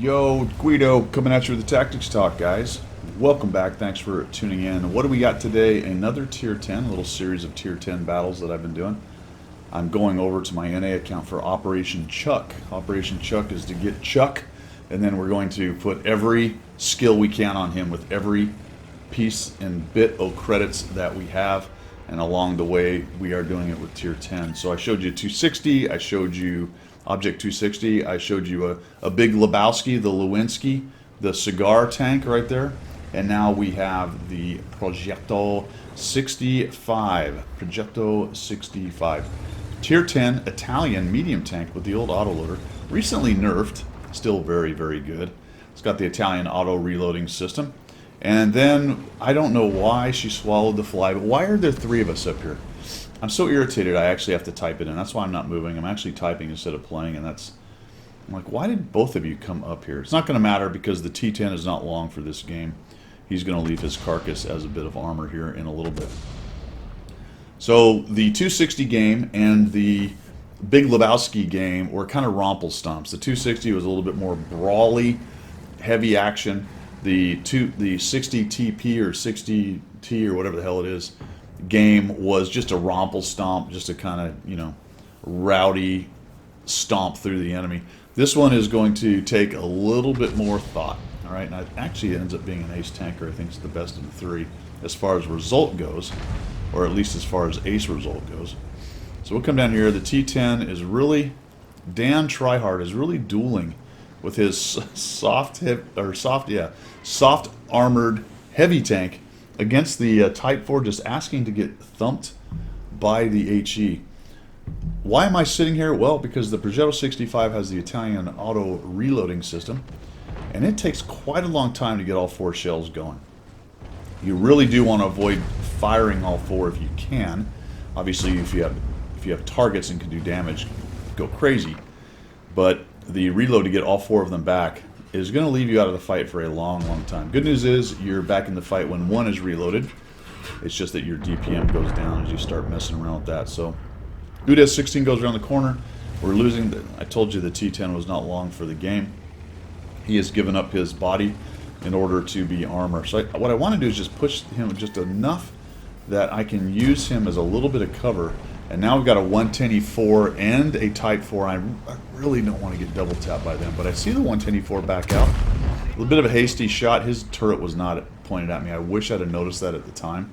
Yo, Guido, coming at you with the Tactics Talk, guys. Welcome back. Thanks for tuning in. What do we got today? Another Tier 10, a little series of Tier 10 battles that I've been doing. I'm going over to my NA account for Operation Chuck. Operation Chuck is to get Chuck, and then we're going to put every skill we can on him with every piece and bit of credits that we have. And along the way, we are doing it with Tier 10. So I showed you 260, I showed you Object 260, I showed you a big Lebowski, the Lewinsky, the cigar tank right there. And now we have the Progetto 65. Progetto 65. Tier 10 Italian medium tank with the old autoloader. Recently nerfed, still very, very good. It's got the Italian auto reloading system. And then, I don't know why she swallowed the fly, but why are there three of us up here? I'm so irritated I actually have to type it in. That's why I'm not moving. I'm actually typing instead of playing, and that's... I'm like, why did both of you come up here? It's not going to matter because the T10 is not long for this game. He's going to leave his carcass as a bit of armor here in a little bit. So, the 260 game and the Big Lebowski game were kind of romple stomps. The 260 was a little bit more brawly, heavy action. The 60 TP or 60 T or whatever the hell it is game was just a romple stomp, just a kind of, you know, rowdy stomp through the enemy. This one is going to take a little bit more thought. All right, and actually it ends up being an ace tanker. I think it's the best of the three as far as result goes, or at least as far as ace result goes. So we'll come down here. The T10 is really, Dan Tryhard is really dueling with his soft armored heavy tank against the Type 4, just asking to get thumped by the HE. Why am I sitting here? Well, because the Progetto 65 has the Italian auto reloading system, and it takes quite a long time to get all four shells going. You really do want to avoid firing all four if you can. Obviously, if you have targets and can do damage, go crazy. But the reload to get all four of them back is going to leave you out of the fight for a long, long time. Good news is you're back in the fight when one is reloaded. It's just that your DPM goes down as you start messing around with that. So, Udes 16 goes around the corner. We're losing. I told you the T10 was not long for the game. He has given up his body in order to be armor. So what I want to do is just push him just enough that I can use him as a little bit of cover. And now we've got a 110E4 and a Type 4. I really don't want to get double tapped by them, but I see the 110E4 back out. A little bit of a hasty shot. His turret was not pointed at me. I wish I'd have noticed that at the time.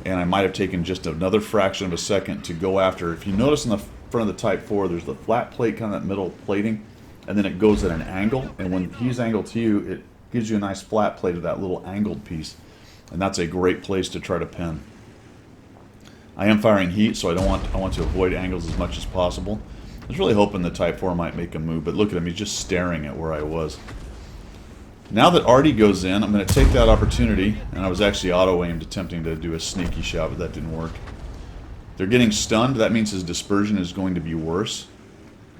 And I might have taken just another fraction of a second to go after. If you notice in the front of the Type 4, there's the flat plate, kind of that middle plating, and then it goes at an angle. And when he's angled to you, it gives you a nice flat plate of that little angled piece. And that's a great place to try to pin. I am firing heat, so I want to avoid angles as much as possible. I was really hoping the Type 4 might make a move, but look at him, he's just staring at where I was. Now that Artie goes in, I'm going to take that opportunity, and I was actually auto-aimed attempting to do a sneaky shot, but that didn't work. They're getting stunned, that means his dispersion is going to be worse.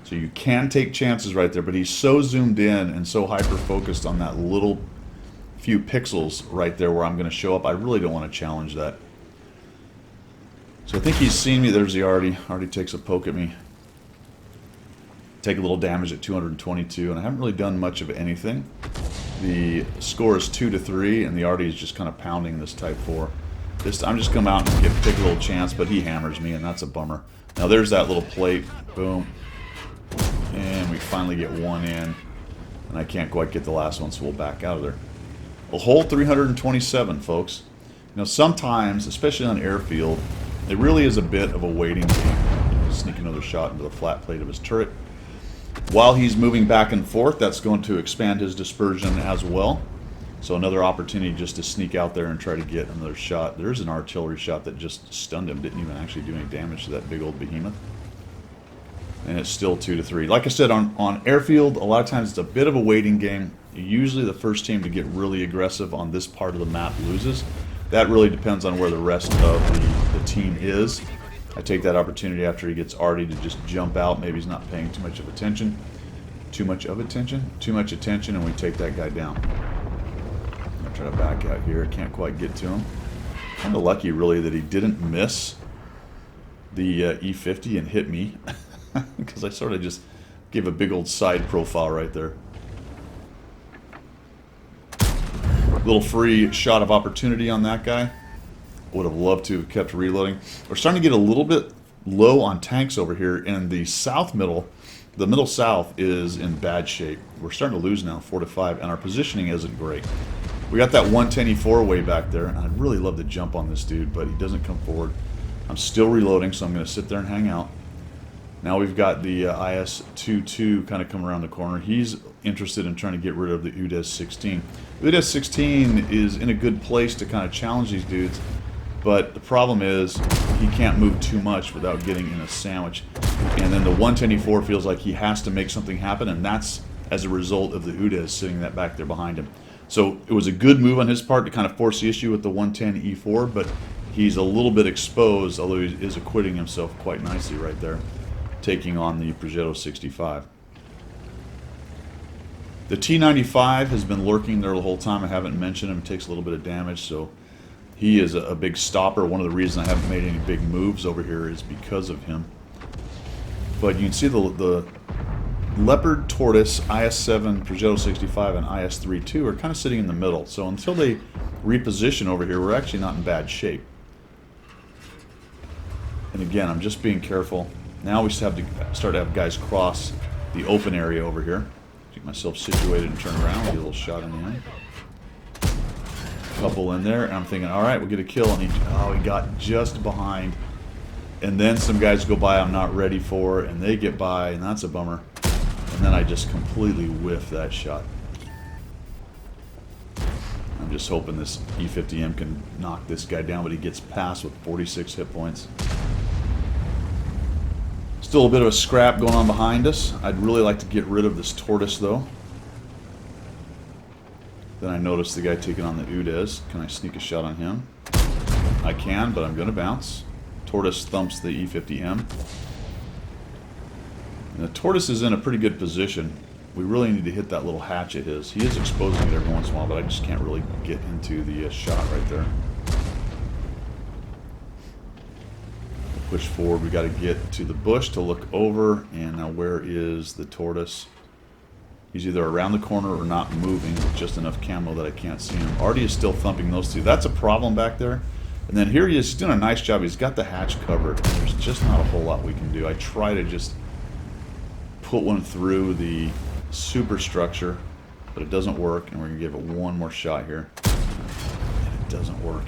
So you can take chances right there, but he's so zoomed in and so hyper-focused on that little few pixels right there where I'm going to show up, I really don't want to challenge that. So I think he's seen me. There's the Artie. Artie takes a poke at me. Take a little damage at 222, and I haven't really done much of anything. The score is 2-3, and the Artie is just kind of pounding this Type 4. I'm just come out and take a little chance, but he hammers me, and that's a bummer. Now there's that little plate. Boom. And we finally get one in, and I can't quite get the last one, so we'll back out of there. A hole 327, folks. You know, sometimes, especially on airfield, it really is a bit of a waiting game. Sneak another shot into the flat plate of his turret. While he's moving back and forth, that's going to expand his dispersion as well. So another opportunity just to sneak out there and try to get another shot. There's an artillery shot that just stunned him. Didn't even actually do any damage to that big old behemoth. And it's still 2-3. Like I said, on airfield, a lot of times it's a bit of a waiting game. Usually the first team to get really aggressive on this part of the map loses. That really depends on where the rest of the team is. I take that opportunity after he gets Artie to just jump out. Maybe he's not paying too much attention, and we take that guy down. I'm going to try to back out here. Can't quite get to him. Kind of lucky, really, that he didn't miss the E50 and hit me, because I sort of just gave a big old side profile right there. Little free shot of opportunity on that guy. Would have loved to have kept reloading. We're starting to get a little bit low on tanks over here, and the south middle, the middle south is in bad shape. We're starting to lose now, 4 to 5, and our positioning isn't great. We got that 110E4 way back there, and I'd really love to jump on this dude, but he doesn't come forward. I'm still reloading, so I'm going to sit there and hang out. Now we've got the IS-22 kind of coming around the corner. He's interested in trying to get rid of the UDES-16. UDES-16 is in a good place to kind of challenge these dudes, but the problem is he can't move too much without getting in a sandwich. And then the 110E4 feels like he has to make something happen, and that's as a result of the UDES sitting that back there behind him. So it was a good move on his part to kind of force the issue with the 110E4, but he's a little bit exposed, although he is acquitting himself quite nicely right there, taking on the Progetto 65. The T95 has been lurking there the whole time. I haven't mentioned him. It takes a little bit of damage, so he is a big stopper. One of the reasons I haven't made any big moves over here is because of him. But you can see the Leopard, Tortoise, IS-7, Progetto 65, and IS-32 are kind of sitting in the middle. So until they reposition over here, we're actually not in bad shape. And again, I'm just being careful. Now we just have to start to have guys cross the open area over here. Get myself situated and turn around. Get a little shot in the end. Couple in there, and I'm thinking, all right, we'll get a kill. And he got just behind. And then some guys go by I'm not ready for, and they get by, and that's a bummer. And then I just completely whiff that shot. I'm just hoping this E50M can knock this guy down, but he gets past with 46 hit points. Still a bit of a scrap going on behind us. I'd really like to get rid of this Tortoise, though. Then I noticed the guy taking on the UDES. Can I sneak a shot on him? I can, but I'm going to bounce. Tortoise thumps the E50M. And the Tortoise is in a pretty good position. We really need to hit that little hatch of his. He is exposing it every once in a while, but I just can't really get into the shot right there. Push forward. We got to get to the bush to look over. And now where is the Tortoise? He's either around the corner or not moving with just enough camo that I can't see him. Artie is still thumping those two. That's a problem back there. And then here he is. He's doing a nice job. He's got the hatch covered. There's just not a whole lot we can do. I try to just put one through the superstructure, but it doesn't work. And we're going to give it one more shot here. And it doesn't work.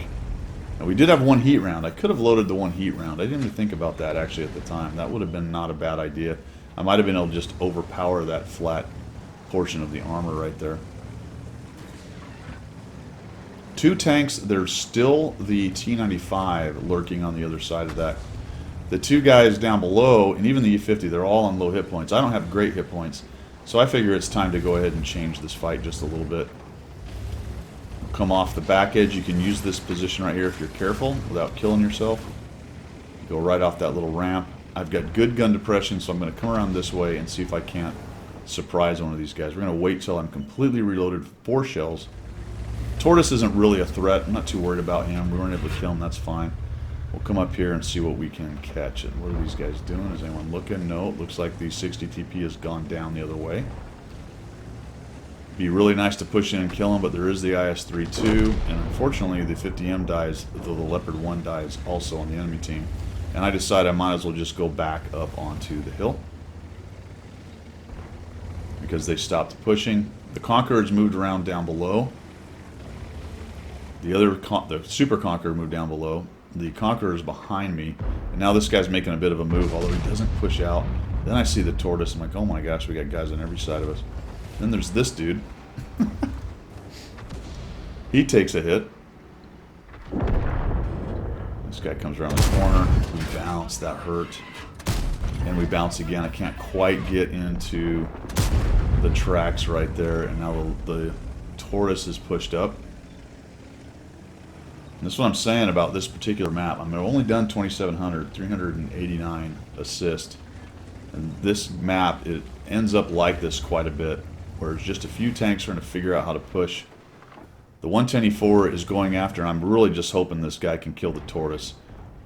Now, we did have one heat round. I could have loaded the one heat round. I didn't even think about that actually at the time. That would have been not a bad idea. I might have been able to just overpower that flat portion of the armor right there. Two tanks. There's still the T95 lurking on the other side of that. The two guys down below, and even the E50, they're all on low hit points. I don't have great hit points, so I figure it's time to go ahead and change this fight just a little bit. Come off the back edge. You can use this position right here if you're careful without killing yourself. Go right off that little ramp. I've got good gun depression, so I'm going to come around this way and see if I can't surprise one of these guys. We're going to wait till I'm completely reloaded, 4 shells. Tortoise isn't really a threat. I'm not too worried about him. We weren't able to kill him. That's fine. We'll come up here and see what we can catch. And what are these guys doing? Is anyone looking? No. It looks like the 60 TP has gone down the other way. Be really nice to push in and kill him, but there is the IS-32, and unfortunately the 50M dies, though the Leopard 1 dies also on the enemy team. And I decide I might as well just go back up onto the hill because they stopped pushing. The Conqueror's moved around down below. The Super Conqueror moved down below. The Conqueror's behind me, and now this guy's making a bit of a move, although he doesn't push out. Then I see the Tortoise. I'm like, oh my gosh, we got guys on every side of us. Then there's this dude. He takes a hit. This guy comes around the corner. We bounce. That hurt. And we bounce again. I can't quite get into the tracks right there. And now the Tortoise is pushed up. And this is what I'm saying about this particular map. I've only done 2,700, 389 assist. And this map, it ends up like this quite a bit, where it's just a few tanks trying to figure out how to push. The 110E4 is going after, and I'm really just hoping this guy can kill the Tortoise.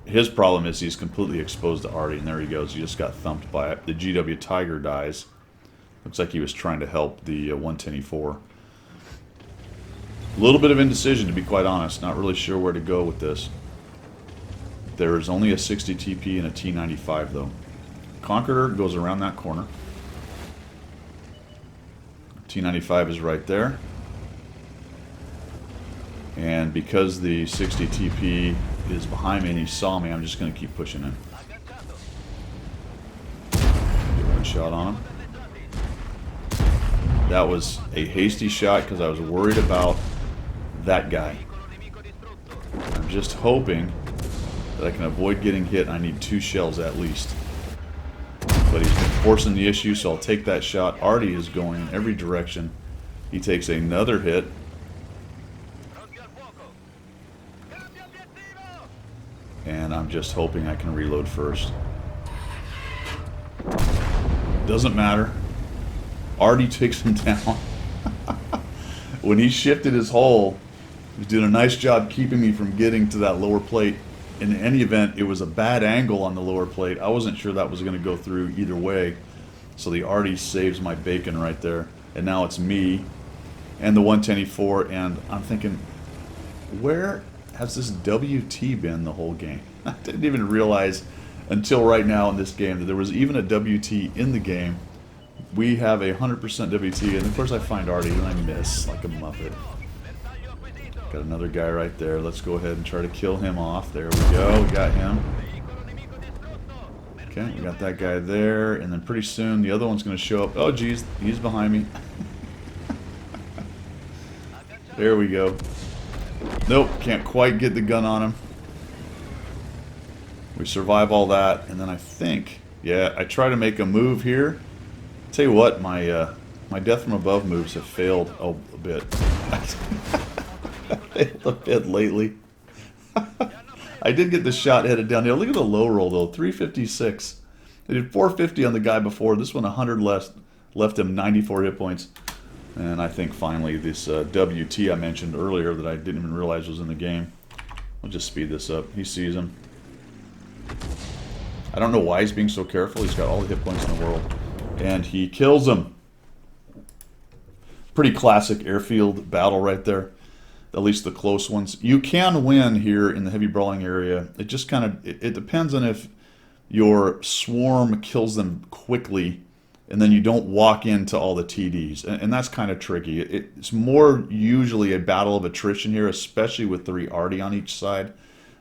His problem is he's completely exposed to Artie, and there he goes. He just got thumped by it. The GW Tiger dies. Looks like he was trying to help the 110E4. A little bit of indecision, to be quite honest. Not really sure where to go with this. There is only a 60 TP and a T95, though. Conqueror goes around that corner. T95 is right there. And because the 60 TP is behind me and he saw me, I'm just going to keep pushing him. Get one shot on him. That was a hasty shot because I was worried about that guy. I'm just hoping that I can avoid getting hit. I need 2 shells at least. But he's been forcing the issue, so I'll take that shot. Artie is going in every direction. He takes another hit. And I'm just hoping I can reload first. Doesn't matter. Artie takes him down. When he shifted his hull, he was doing a nice job keeping me from getting to that lower plate. In any event, it was a bad angle on the lower plate. I wasn't sure that was going to go through either way. So the Artie saves my bacon right there. And now it's me and the 110E4. And I'm thinking, where has this WT been the whole game? I didn't even realize until right now in this game that there was even a WT in the game. We have a 100% WT, and of course I find Artie and I miss like a muppet. Got another guy right there. Let's go ahead and try to kill him off. There we go. We got him. Okay, we got that guy there, and then pretty soon the other one's going to show up. Oh, geez, he's behind me. There we go. Nope, can't quite get the gun on him. We survive all that, and then I think, yeah, I try to make a move here. Tell you what, my death from above moves have failed a bit. Failed a bit lately. I did get the shot headed down here. Look at the low roll though, 356. They did 450 on the guy before. This one 100 less, left him 94 hit points. And I think finally this WT I mentioned earlier that I didn't even realize was in the game. I'll just speed this up. He sees him. I don't know why he's being so careful. He's got all the hit points in the world. And he kills him. Pretty classic airfield battle right there. At least the close ones. You can win here in the heavy brawling area. It just kind of, it depends on if your swarm kills them quickly and then you don't walk into all the TDs. And that's kind of tricky. It's more usually a battle of attrition here, especially with 3 Artie on each side.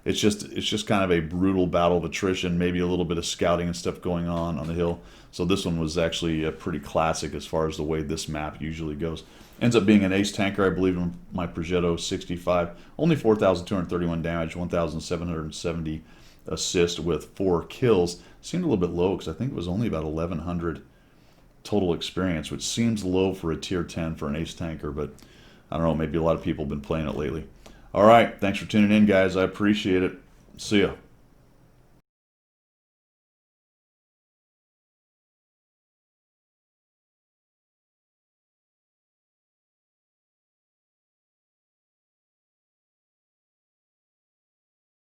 It's just kind of a brutal battle of attrition, maybe a little bit of scouting and stuff going on the hill. So this one was actually pretty classic as far as the way this map usually goes. Ends up being an ace tanker, I believe, in my Progetto 65. Only 4,231 damage, 1,770 assist with 4 kills. Seemed a little bit low because I think it was only about 1,100 total experience, which seems low for a tier 10 for an ace tanker, but I don't know, maybe a lot of people have been playing it lately. All right, thanks for tuning in, guys. I appreciate it. See ya.